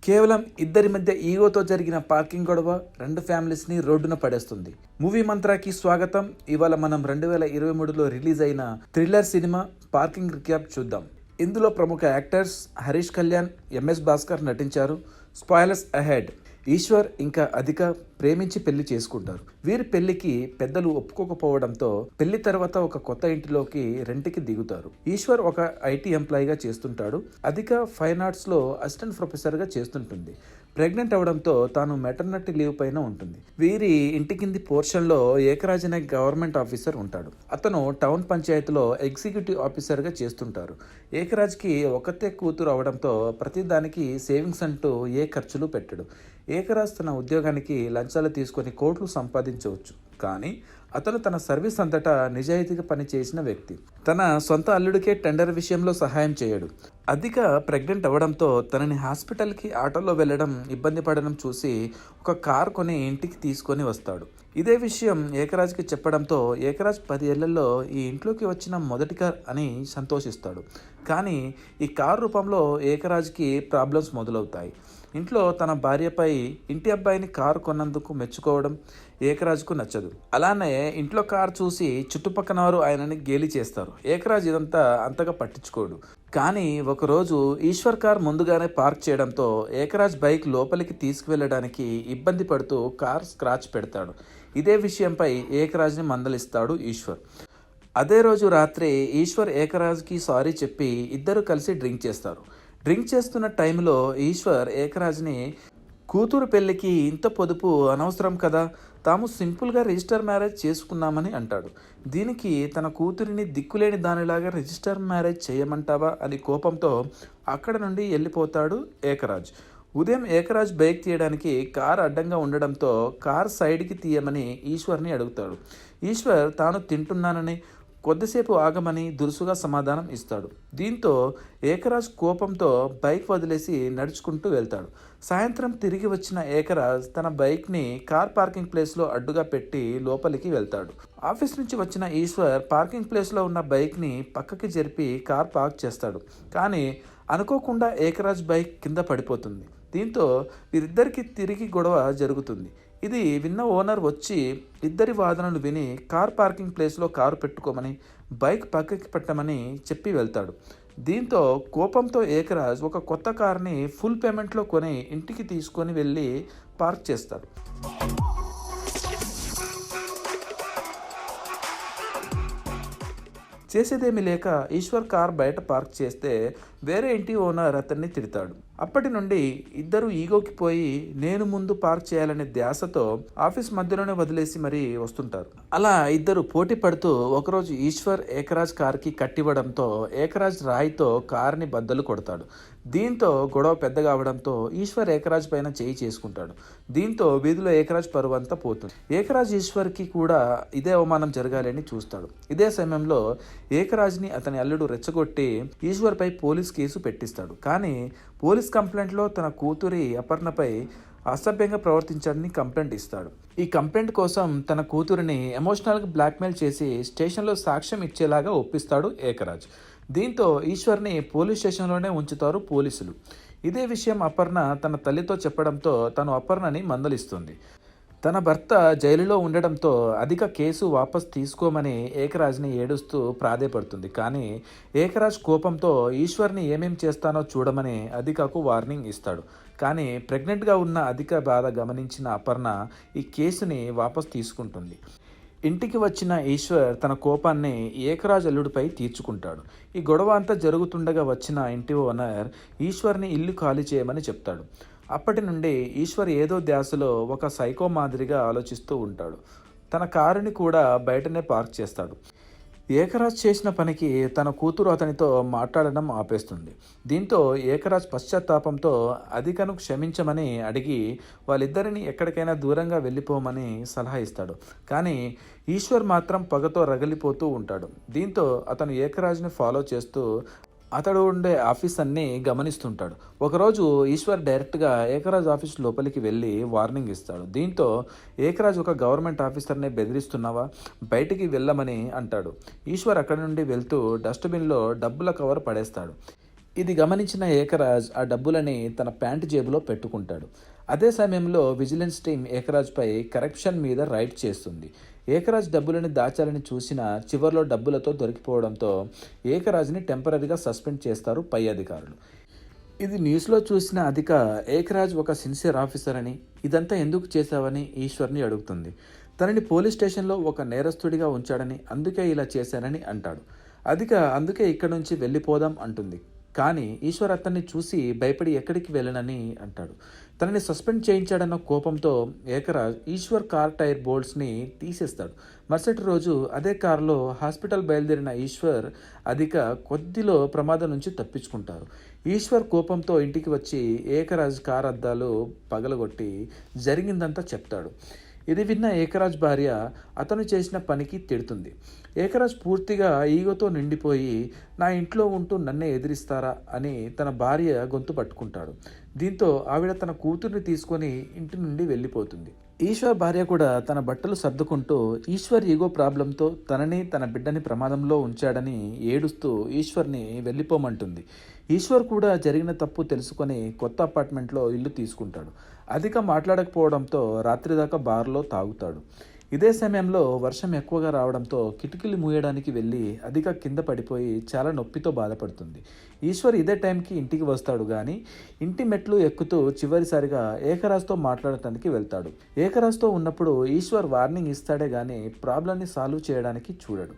కేవలం ఇద్దరి మధ్య ఈగోతో జరిగిన పార్కింగ్ గొడవ రెండు ఫ్యామిలీస్ని రోడ్డున పడేస్తుంది. మూవీ మంత్రాకి స్వాగతం. ఇవాళ మనం 2023లో రిలీజ్ అయిన థ్రిల్లర్ సినిమా పార్కింగ్ రిక్యాప్ చూద్దాం. ఇందులో ప్రముఖ యాక్టర్స్ హరీష్ కళ్యాణ్, ఎంఎస్ భాస్కర్ నటించారు. Spoilers ahead. ఈశ్వర్ ఇంకా అధిక ప్రేమించి పెళ్లి చేసుకుంటారు. వీరి పెళ్లికి పెద్దలు ఒప్పుకోకపోవడంతో పెళ్లి తర్వాత ఒక కొత్త ఇంటిలోకి రెంట్కి దిగుతారు. ఈశ్వర్ ఒక ఐటీ ఎంప్లాయీగా చేస్తుంటాడు. అధిక ఫైన్ ఆర్ట్స్ లో అసిస్టెంట్ ప్రొఫెసర్ గా చేస్తుంటుంది. ప్రెగ్నెంట్ అవడంతో తాను మెటర్నిటీ లీవ్ పైన ఉంటుంది. వీరి ఇంటి కింది పోర్షన్ లో ఏకరాజ్ అనే గవర్నమెంట్ ఆఫీసర్ ఉంటాడు. అతను టౌన్ పంచాయతీలో ఎగ్జిక్యూటివ్ ఆఫీసర్ గా చేస్తుంటారు. ఏకరాజ్కి ఒకతే కూతురు అవడంతో ప్రతిదానికి సేవింగ్స్ అంటూ ఏ ఖర్చులు పెట్టడు. ఏకరాజ్ తన ఉద్యోగానికి లంచాలు తీసుకొని కోట్లు సంపాదించవచ్చు, కానీ అతను తన సర్వీస్ అంతటా నిజాయితీగా పనిచేసిన వ్యక్తి. తన సొంత అల్లుడికే టెండర్ విషయంలో సహాయం చేయడు. అధిక ప్రెగ్నెంట్ అవ్వడంతో తనని హాస్పిటల్కి ఆటోలో వెళ్ళడం ఇబ్బంది పడడం చూసి ఒక కార్ కొని ఇంటికి తీసుకొని వస్తాడు. ఇదే విషయం ఏకరాజ్కి చెప్పడంతో ఏకరాజ్ 10 ఏళ్లలో ఈ ఇంట్లోకి వచ్చిన మొదటి కార్ అని సంతోషిస్తాడు. కానీ ఈ కార్ రూపంలో ఏకరాజ్కి ప్రాబ్లమ్స్ మొదలవుతాయి. ఇంట్లో తన భార్యపై ఇంటి అబ్బాయిని కారు కొన్నందుకు మెచ్చుకోవడం ఏకరాజ్కు నచ్చదు. అలానే ఇంట్లో కారు చూసి చుట్టుపక్కల వారు ఆయనని గేలి చేస్తారు. ఏకరాజ్ ఇదంతా అంతగా పట్టించుకోడు. కానీ ఒకరోజు ఈశ్వర్ కార్ ముందుగానే పార్క్ చేయడంతో ఏకరాజ్ బైక్ లోపలికి తీసుకువెళ్ళడానికి ఇబ్బంది పడుతూ కార్ స్క్రాచ్ పెడతాడు. ఇదే విషయంపై ఏకరాజ్ని మందలిస్తాడు ఈశ్వర్. అదే రోజు రాత్రి ఈశ్వర్ ఏకరాజ్కి సారీ చెప్పి ఇద్దరు కలిసి డ్రింక్ చేస్తారు. డ్రింక్ చేస్తున్న టైంలో ఈశ్వర్ ఏకరాజ్ని కూతురు పెళ్లికి ఇంత పొదుపు అనవసరం కదా, తాము సింపుల్గా రిజిస్టర్ మ్యారేజ్ చేసుకున్నామని అంటాడు. దీనికి తన కూతురిని దిక్కులేని దానిలాగా రిజిస్టర్ మ్యారేజ్ చేయమంటావా అని కోపంతో అక్కడ నుండి వెళ్ళిపోతాడు ఏకరాజ్. ఉదయం ఏకరాజ్ బైక్ తీయడానికి కార్ అడ్డంగా ఉండడంతో కార్ సైడ్కి తీయమని ఈశ్వర్ని అడుగుతాడు. ఈశ్వర్ తాను తింటున్నానని, కొద్దిసేపు ఆగమని దురుసుగా సమాధానం ఇస్తాడు. దీంతో ఏకరాజ్ కోపంతో బైక్ వదిలేసి నడుచుకుంటూ వెళ్తాడు. సాయంత్రం తిరిగి వచ్చిన ఏకరాజ్ తన బైక్ని కార్ పార్కింగ్ ప్లేస్లో అడ్డుగా పెట్టి లోపలికి వెళ్తాడు. ఆఫీస్ నుంచి వచ్చిన ఈశ్వర్ పార్కింగ్ ప్లేస్లో ఉన్న బైక్ని పక్కకి జరిపి కార్ పార్క్ చేస్తాడు. కానీ అనుకోకుండా ఏకరాజ్ బైక్ కింద పడిపోతుంది. దీంతో వీరిద్దరికి తిరిగి గొడవ జరుగుతుంది. ఇది విన్న ఓనర్ వచ్చి ఇద్దరి వాదనలు విని కార్ పార్కింగ్ ప్లేస్లో కారు పెట్టుకోమని, బైక్ పక్కకి పెట్టమని చెప్పి వెళ్తాడు. దీంతో కోపంతో ఏకరాజ్ ఒక కొత్త కార్ని ఫుల్ పేమెంట్లో కొని ఇంటికి తీసుకొని వెళ్ళి పార్క్ చేస్తాడు. చేసేదేమీ లేక ఈశ్వర్ కార్ బయట పార్క్ చేస్తే వేరే ఇంటి ఓనర్ అతన్ని తిడతాడు. అప్పటి నుండి ఇద్దరు ఈగోకి పోయి నేను ముందు పార్క్ చేయాలనే ధ్యాసతో ఆఫీస్ మధ్యలోనే వదిలేసి మరీ వస్తుంటారు. అలా ఇద్దరు పోటీ పడుతూ ఒకరోజు ఈశ్వర్ ఏకరాజ్ కార్కి కట్టివ్వడంతో ఏకరాజ్ రాయితో కార్ని బద్దలు కొడతాడు. దీంతో గొడవ పెద్దగా అవడంతో ఈశ్వర్ ఏకరాజ్ పైన చేయి చేసుకుంటాడు. దీంతో వీధిలో ఏకరాజ్ పరువు అంతా పోతుంది. ఏకరాజ్ ఈశ్వర్కి కూడా ఇదే అవమానం జరగాలని చూస్తాడు. ఇదే సమయంలో ఏకరాజ్ని అతని అల్లుడు రెచ్చగొట్టి ఈశ్వర్పై పోలీస్ కేసు పెట్టిస్తాడు. కానీ పోలీస్ కంప్లైంట్లో తన కూతురి అపర్ణపై అసభ్యంగా ప్రవర్తించాడని కంప్లైంట్ ఇస్తాడు. ఈ కంప్లైంట్ కోసం తన కూతురిని ఎమోషనల్గా బ్లాక్మెయిల్ చేసి స్టేషన్లో సాక్ష్యం ఇచ్చేలాగా ఒప్పిస్తాడు ఏకరాజ్. దీంతో ఈశ్వర్ని పోలీస్ స్టేషన్లోనే ఉంచుతారు పోలీసులు. ఇదే విషయం అపర్ణ తన తల్లితో చెప్పడంతో తను అపర్ణని మందలిస్తుంది. తన భర్త జైలులో ఉండడంతో అధిక కేసు వాపస్ తీసుకోమని ఏకరాజ్ని ఏడుస్తూ ప్రాధేయపడుతుంది. కానీ ఏకరాజ్ కోపంతో ఈశ్వర్ని ఏమేం చేస్తానో చూడమని అధికకు వార్నింగ్ ఇస్తాడు. కానీ ప్రెగ్నెంట్గా ఉన్న అధిక బాధ గమనించిన అపర్ణ ఈ కేసుని వాపస్ తీసుకుంటుంది. ఇంటికి వచ్చిన ఈశ్వర్ తన కోపాన్ని ఏకరాజ్ అల్లుడిపై తీర్చుకుంటాడు. ఈ గొడవ అంతా జరుగుతుండగా వచ్చిన ఇంటి ఓనర్ ఈశ్వర్ని ఇల్లు ఖాళీ చేయమని చెప్తాడు. అప్పటి నుండి ఈశ్వర్ ఏదో ధ్యాసలో ఒక సైకో మాదిరిగా ఆలోచిస్తూ ఉంటాడు. తన కారుని కూడా బయటనే పార్క్ చేస్తాడు. ఏకరాజ్ చేసిన పనికి తన కూతురు అతనితో మాట్లాడడం ఆపేస్తుంది. దీంతో ఏకరాజ్ పశ్చాత్తాపంతో అధికను క్షమించమని అడిగి వాళ్ళిద్దరిని ఎక్కడికైనా దూరంగా వెళ్ళిపోమని సలహా ఇస్తాడు. కానీ ఈశ్వర్ మాత్రం పగతో రగిలిపోతూ ఉంటాడు. దీంతో అతను ఏకరాజ్ని ఫాలో చేస్తూ అతడు ఉండే ఆఫీస్ అన్ని గమనిస్తుంటాడు. ఒకరోజు ఈశ్వర్ డైరెక్ట్గా ఏకరాజ్ ఆఫీస్ లోపలికి వెళ్ళి వార్నింగ్ ఇస్తాడు. దీంతో ఏకరాజ్ ఒక గవర్నమెంట్ ఆఫీసర్ని బెదిరిస్తున్నావా, బయటికి వెళ్ళమని అంటాడు. ఈశ్వర్ అక్కడి నుండి వెళ్తూ డస్ట్బిన్లో డబ్బుల కవర్ పడేస్తాడు. ఇది గమనించిన ఏకరాజ్ ఆ డబ్బులని తన ప్యాంటు జేబులో పెట్టుకుంటాడు. అదే సమయంలో విజిలెన్స్ టీం ఏకరాజ్పై కరప్షన్ మీద రైడ్ చేస్తుంది. ఏకరాజ్ డబ్బులని దాచాలని చూసిన చివర్లో డబ్బులతో దొరికిపోవడంతో ఏకరాజ్ని టెంపరీగా సస్పెండ్ చేస్తారు పై అధికారులు. ఇది న్యూస్లో చూసిన అధిక ఏకరాజ్ ఒక సిన్సియర్ ఆఫీసర్ అని, ఇదంతా ఎందుకు చేశావని ఈశ్వర్ని అడుగుతుంది. తనని పోలీస్ స్టేషన్లో ఒక నేరస్తుడిగా ఉంచాడని, అందుకే ఇలా చేశానని అంటాడు. అధిక అందుకే ఇక్కడి నుంచి వెళ్ళిపోదాం అంటుంది. కానీ ఈశ్వర్ అతన్ని చూసి భయపడి ఎక్కడికి వెళ్ళనని అంటాడు. తనని సస్పెండ్ చేయించాడన్న కోపంతో ఏకరాజ్ ఈశ్వర్ కార్ టైర్ బోల్ట్స్ని తీసేస్తాడు. మరుసటి రోజు అదే కారులో హాస్పిటల్ బయలుదేరిన ఈశ్వర్ అధిక కొద్దిలో ప్రమాదం నుంచి తప్పించుకుంటారు. ఈశ్వర్ కోపంతో ఇంటికి వచ్చి ఏకరాజ్ కార్ అద్దాలు పగలగొట్టి జరిగిందంతా చెప్తాడు. ఇది విన్న ఏకరాజ్ భార్య అతను చేసిన పనికి తిడుతుంది. ఏకరాజ్ పూర్తిగా ఈగోతో నిండిపోయి నా ఇంట్లో ఉంటూ నన్నే ఎదిరిస్తారా అని తన భార్య గొంతు పట్టుకుంటాడు. దీంతో ఆవిడ తన కూతుర్ని తీసుకొని ఇంటి నుండి వెళ్ళిపోతుంది. ఈశ్వర్ భార్య కూడా తన బట్టలు సర్దుకుంటూ ఈశ్వర్ ఈగో ప్రాబ్లంతో తనని తన బిడ్డని ప్రమాదంలో ఉంచాడని ఏడుస్తూ ఈశ్వర్ని వెళ్ళిపోమంటుంది. ఈశ్వర్ కూడా జరిగిన తప్పు తెలుసుకొని కొత్త అపార్ట్మెంట్లో ఇల్లు తీసుకుంటాడు. అధిక మాట్లాడకపోవడంతో రాత్రి దాకా బార్లో తాగుతాడు. ఇదే సమయంలో వర్షం ఎక్కువగా రావడంతో కిటికీలు మూయడానికి వెళ్ళి అధిక కింద పడిపోయి చాలా నొప్పితో బాధపడుతుంది. ఈశ్వర్ ఇదే టైంకి ఇంటికి వస్తాడు కానీ ఇంటి మెట్లు ఎక్కుతూ చివరిసారిగా ఏకరాజ్తో మాట్లాడటానికి వెళ్తాడు. ఏకరాజ్తో ఉన్నప్పుడు ఈశ్వర్ వార్నింగ్ ఇస్తాడే కానీ ప్రాబ్లంని సాల్వ్ చేయడానికి చూడడు.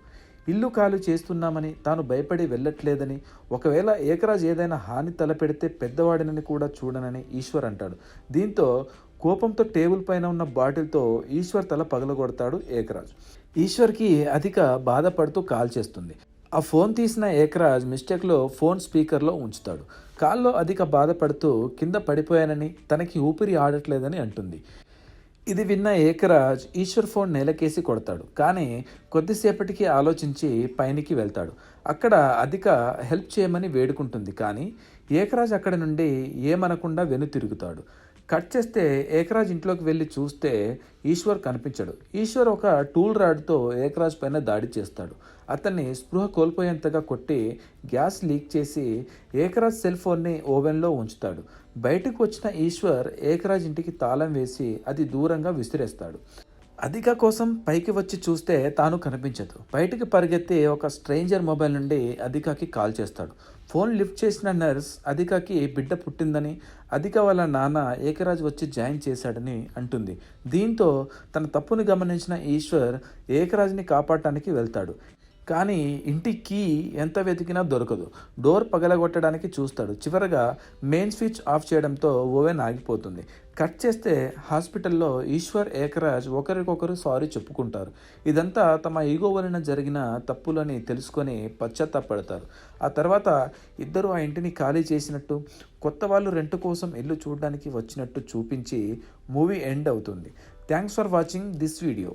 ఇల్లు ఖాళీ చేస్తున్నామని, తాను భయపడి వెళ్ళట్లేదని, ఒకవేళ ఏకరాజ్ ఏదైనా హాని తలపెడితే పెద్దవాడినని కూడా చూడనని ఈశ్వర్ అంటాడు. దీంతో కోపంతో టేబుల్ పైన ఉన్న బాటిల్తో ఈశ్వర్ తల పగలగొడతాడు ఏకరాజ్. ఈశ్వర్కి అధిక బాధపడుతూ కాల్ చేస్తుంది. ఆ ఫోన్ తీసిన ఏకరాజ్ మిస్టేక్లో ఫోన్ స్పీకర్లో ఉంచుతాడు. కాల్లో అధిక బాధపడుతూ కింద పడిపోయానని, తనకి ఊపిరి ఆడట్లేదని అంటుంది. ఇది విన్న ఏకరాజ్ ఈశ్వర్ ఫోన్ నేలకేసి కొడతాడు. కానీ కొద్దిసేపటికి ఆలోచించి పైనికి వెళ్తాడు. అక్కడ అధిక హెల్ప్ చేయమని వేడుకుంటుంది. కానీ ఏకరాజ్ అక్కడి నుండి ఏమనకుండా వెనుతిరుగుతాడు. కట్ చేస్తే ఏకరాజ్ ఇంట్లోకి వెళ్ళి చూస్తే ఈశ్వర్ కనిపించడు. ఈశ్వర్ ఒక టూల్ రాడ్తో ఏకరాజ్ పైన దాడి చేస్తాడు. అతన్ని స్పృహ కోల్పోయేంతగా కొట్టి గ్యాస్ లీక్ చేసి ఏకరాజ్ సెల్ ఫోన్ని ఓవెన్లో ఉంచుతాడు. బయటకు వచ్చిన ఈశ్వర్ ఏకరాజ్ ఇంటికి తాళం వేసి అది దూరంగా విసిరేస్తాడు. అధిక కోసం పైకి వచ్చి చూస్తే తాను కనిపించదు. బయటికి పరిగెత్తి ఒక స్ట్రేంజర్ మొబైల్ నుండి అధికకి కాల్ చేస్తాడు. ఫోన్ లిఫ్ట్ చేసిన నర్స్ అధికకి బిడ్డ పుట్టిందని, అధిక వాళ్ళ నాన్న ఏకరాజ్ వచ్చి జాయిన్ చేశాడని అంటుంది. దీంతో తన తప్పుని గమనించిన ఈశ్వర్ ఏకరాజ్ని కాపాడటానికి వెళ్తాడు. కానీ ఇంటి కీ ఎంత వెతికినా దొరకదు. డోర్ పగలగొట్టడానికి చూస్తాడు. చివరగా మెయిన్ స్విచ్ ఆఫ్ చేయడంతో ఓవెన్ ఆగిపోతుంది. కట్ చేస్తే హాస్పిటల్లో ఈశ్వర్ ఏకరాజ్ ఒకరికొకరు సారీ చెప్పుకుంటారు. ఇదంతా తమ ఈగో వలన జరిగిన తప్పులని తెలుసుకొని పశ్చాత్తాపడతారు. ఆ తర్వాత ఇద్దరు ఆ ఇంటిని ఖాళీ చేసినట్టు, కొత్త వాళ్ళు రెంట్ కోసం ఇల్లు చూడడానికి వచ్చినట్టు చూపించి మూవీ ఎండ్ అవుతుంది. Thanks for watching this video.